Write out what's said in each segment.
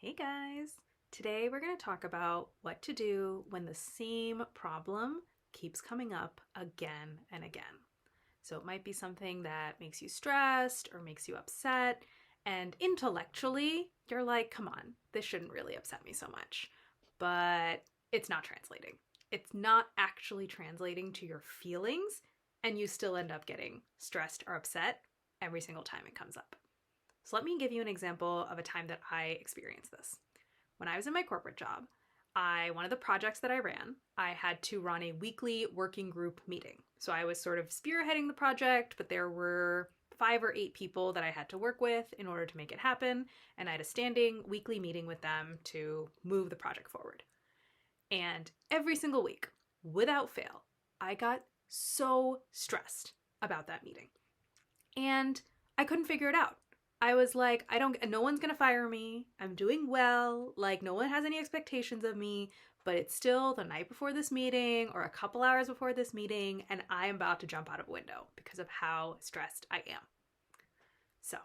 Hey guys! Today we're going to talk about what to do when the same problem keeps coming up again and again. So it might be something that makes you stressed or makes you upset, and intellectually you're like, come on, this shouldn't really upset me so much. But it's not translating. It's not actually translating to your feelings, and you still end up getting stressed or upset every single time it comes up. So let me give you an example of a time that I experienced this. When I was in my corporate job, one of the projects that I ran, I had to run a weekly working group meeting. So I was sort of spearheading the project, but there were 5 or 8 people that I had to work with in order to make it happen, and I had a standing weekly meeting with them to move the project forward. And every single week, without fail, I got so stressed about that meeting. And I couldn't figure it out. I was like, no one's gonna fire me. I'm doing well. Like, no one has any expectations of me, but it's still the night before this meeting or a couple hours before this meeting, and I am about to jump out of a window because of how stressed I am. So,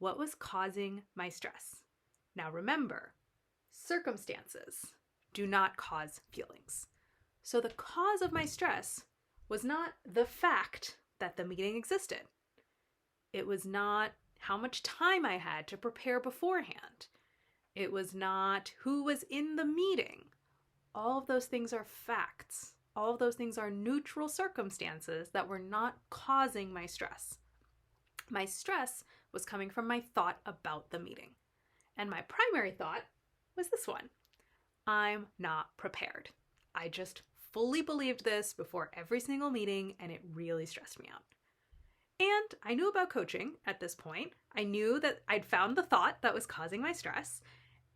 what was causing my stress? Now, remember, circumstances do not cause feelings. So, the cause of my stress was not the fact that the meeting existed. It was not how much time I had to prepare beforehand. It was not who was in the meeting. All of those things are facts. All of those things are neutral circumstances that were not causing my stress. My stress was coming from my thought about the meeting. And my primary thought was this one: I'm not prepared. I just fully believed this before every single meeting, and it really stressed me out. And I knew about coaching at this point. I knew that I'd found the thought that was causing my stress,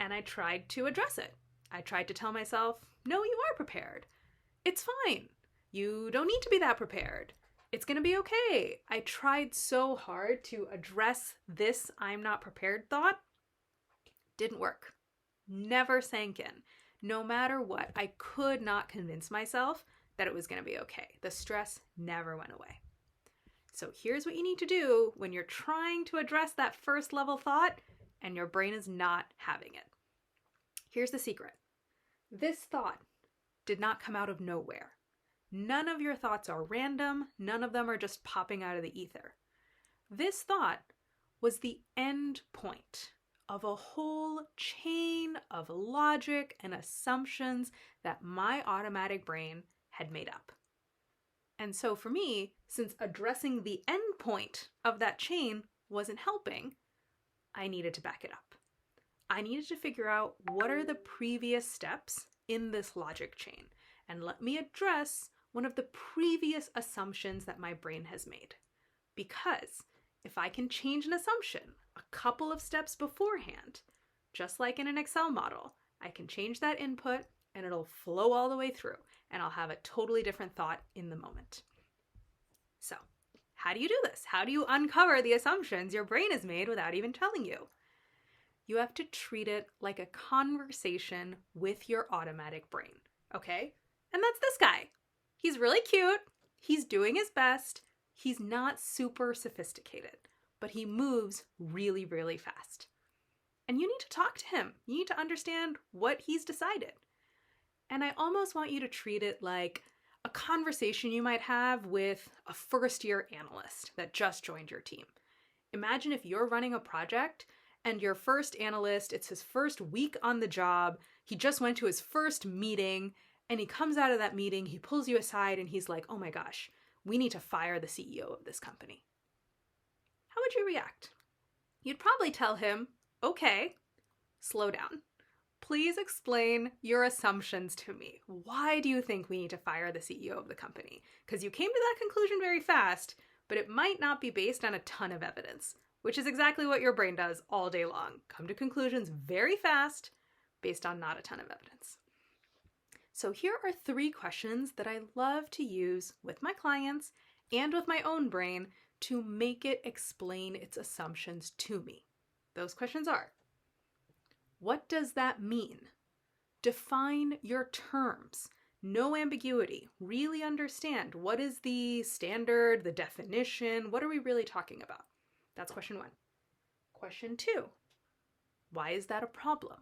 and I tried to address it. I tried to tell myself, no, you are prepared. It's fine. You don't need to be that prepared. It's going to be okay. I tried so hard to address this I'm not prepared thought. Didn't work. Never sank in. No matter what, I could not convince myself that it was going to be okay. The stress never went away. So here's what you need to do when you're trying to address that first level thought and your brain is not having it. Here's the secret. This thought did not come out of nowhere. None of your thoughts are random. None of them are just popping out of the ether. This thought was the end point of a whole chain of logic and assumptions that my automatic brain had made up. And so for me, since addressing the end point of that chain wasn't helping, I needed to back it up. I needed to figure out what are the previous steps in this logic chain, and let me address one of the previous assumptions that my brain has made. Because if I can change an assumption a couple of steps beforehand, just like in an Excel model, I can change that input and it'll flow all the way through, and I'll have a totally different thought in the moment. So, how do you do this? How do you uncover the assumptions your brain has made without even telling you? You have to treat it like a conversation with your automatic brain, okay? And that's this guy. He's really cute. He's doing his best. He's not super sophisticated, but he moves really, really fast. And you need to talk to him. You need to understand what he's decided. And I almost want you to treat it like a conversation you might have with a first-year analyst that just joined your team. Imagine if you're running a project and your first analyst, it's his first week on the job, he just went to his first meeting, and he comes out of that meeting, he pulls you aside, and he's like, oh my gosh, we need to fire the CEO of this company. How would you react? You'd probably tell him, okay, slow down. Please explain your assumptions to me. Why do you think we need to fire the CEO of the company? Because you came to that conclusion very fast, but it might not be based on a ton of evidence, which is exactly what your brain does all day long. Come to conclusions very fast based on not a ton of evidence. So here are 3 questions that I love to use with my clients and with my own brain to make it explain its assumptions to me. Those questions are: what does that mean? Define your terms. No ambiguity. Really understand what is the standard, the definition, what are we really talking about? That's question 1. Question 2. Why is that a problem?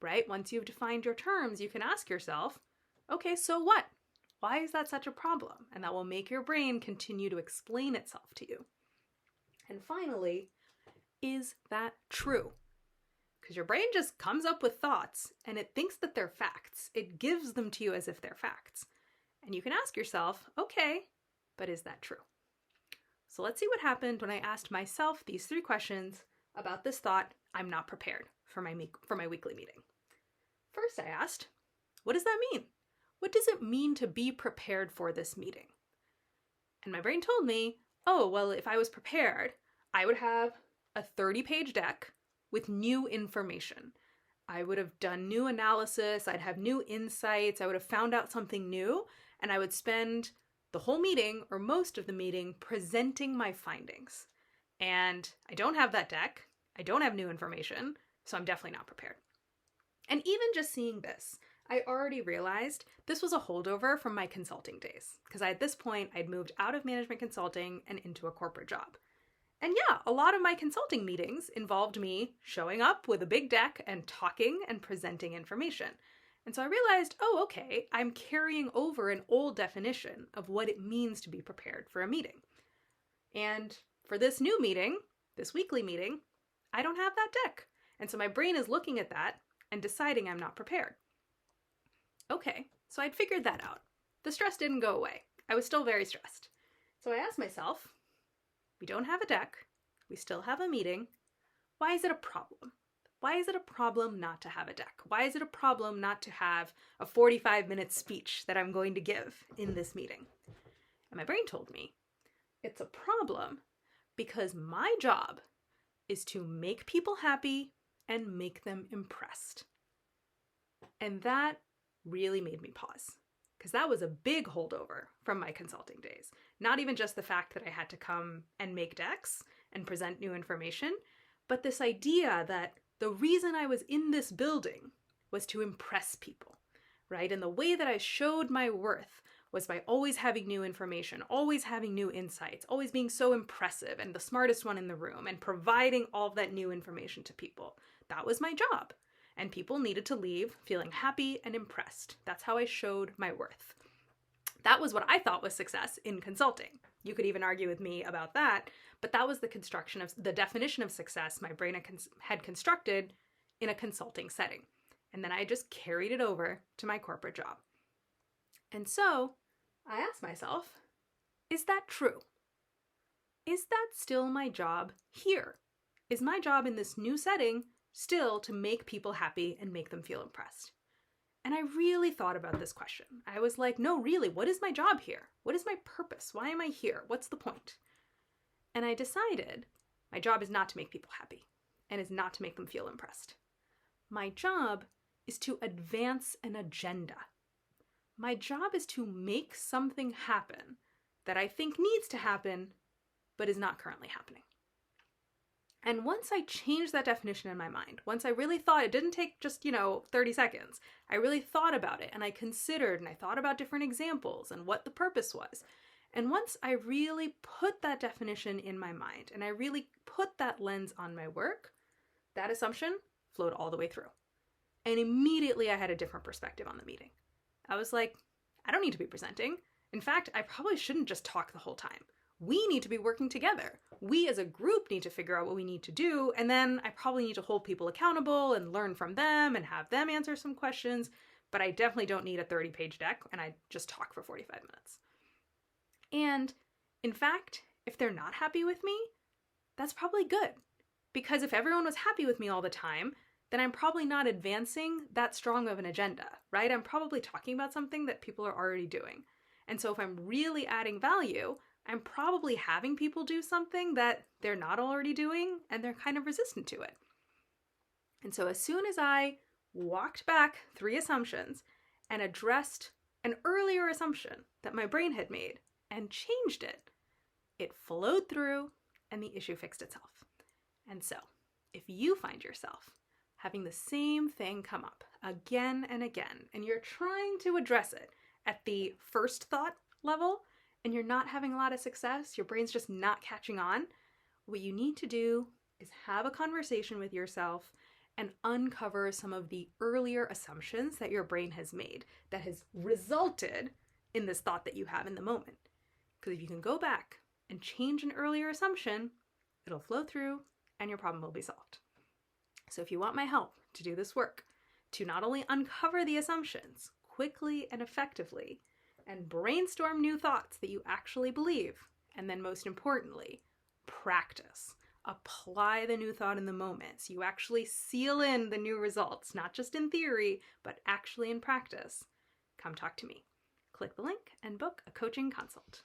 Right? Once you've defined your terms, you can ask yourself, okay, so what? Why is that such a problem? And that will make your brain continue to explain itself to you. And finally, is that true? Because your brain just comes up with thoughts and it thinks that they're facts. It gives them to you as if they're facts. And you can ask yourself, okay, but is that true? So let's see what happened when I asked myself these 3 questions about this thought, I'm not prepared for my weekly meeting. First, I asked, what does that mean? What does it mean to be prepared for this meeting? And my brain told me, oh, well, if I was prepared, I would have a 30-page deck with new information. I would have done new analysis, I'd have new insights, I would have found out something new, and I would spend the whole meeting or most of the meeting presenting my findings. And I don't have that deck, I don't have new information, so I'm definitely not prepared. And even just seeing this, I already realized this was a holdover from my consulting days, because at this point I'd moved out of management consulting and into a corporate job. And yeah, a lot of my consulting meetings involved me showing up with a big deck and talking and presenting information. And so I realized, oh, okay, I'm carrying over an old definition of what it means to be prepared for a meeting. And for this new meeting, this weekly meeting, I don't have that deck. And so my brain is looking at that and deciding I'm not prepared. Okay, so I'd figured that out. The stress didn't go away. I was still very stressed. So I asked myself, we don't have a deck, we still have a meeting. Why is it a problem? Why is it a problem not to have a deck? Why is it a problem not to have a 45-minute speech that I'm going to give in this meeting? And my brain told me, it's a problem because my job is to make people happy and make them impressed. And that really made me pause, because that was a big holdover from my consulting days. Not even just the fact that I had to come and make decks and present new information, but this idea that the reason I was in this building was to impress people, right? And the way that I showed my worth was by always having new information, always having new insights, always being so impressive and the smartest one in the room and providing all of that new information to people. That was my job. And people needed to leave feeling happy and impressed. That's how I showed my worth. That was what I thought was success in consulting. You could even argue with me about that, but that was the definition of success my brain had constructed in a consulting setting. And then I just carried it over to my corporate job. And so I asked myself, is that true? Is that still my job here? Is my job in this new setting still to make people happy and make them feel impressed? And I really thought about this question. I was like, no, really, what is my job here? What is my purpose? Why am I here? What's the point? And I decided my job is not to make people happy and is not to make them feel impressed. My job is to advance an agenda. My job is to make something happen that I think needs to happen, but is not currently happening. And once I changed that definition in my mind, once I really thought, it didn't take just, 30 seconds. I really thought about it and I considered and I thought about different examples and what the purpose was. And once I really put that definition in my mind and I really put that lens on my work, that assumption flowed all the way through. And immediately I had a different perspective on the meeting. I was like, I don't need to be presenting. In fact, I probably shouldn't just talk the whole time. We need to be working together. We as a group need to figure out what we need to do, and then I probably need to hold people accountable and learn from them and have them answer some questions, but I definitely don't need a 30-page deck and I just talk for 45 minutes. And in fact, if they're not happy with me, that's probably good, because if everyone was happy with me all the time, then I'm probably not advancing that strong of an agenda, right? I'm probably talking about something that people are already doing. And so if I'm really adding value, I'm probably having people do something that they're not already doing and they're kind of resistant to it. And so as soon as I walked back 3 assumptions and addressed an earlier assumption that my brain had made and changed it, it flowed through and the issue fixed itself. And so if you find yourself having the same thing come up again and again, and you're trying to address it at the first thought level, and you're not having a lot of success, your brain's just not catching on, what you need to do is have a conversation with yourself and uncover some of the earlier assumptions that your brain has made that has resulted in this thought that you have in the moment. Because if you can go back and change an earlier assumption, it'll flow through and your problem will be solved. So if you want my help to do this work, to not only uncover the assumptions quickly and effectively, and brainstorm new thoughts that you actually believe, and then most importantly, practice. Apply the new thought in the moment so you actually seal in the new results, not just in theory, but actually in practice. Come talk to me. Click the link and book a coaching consult.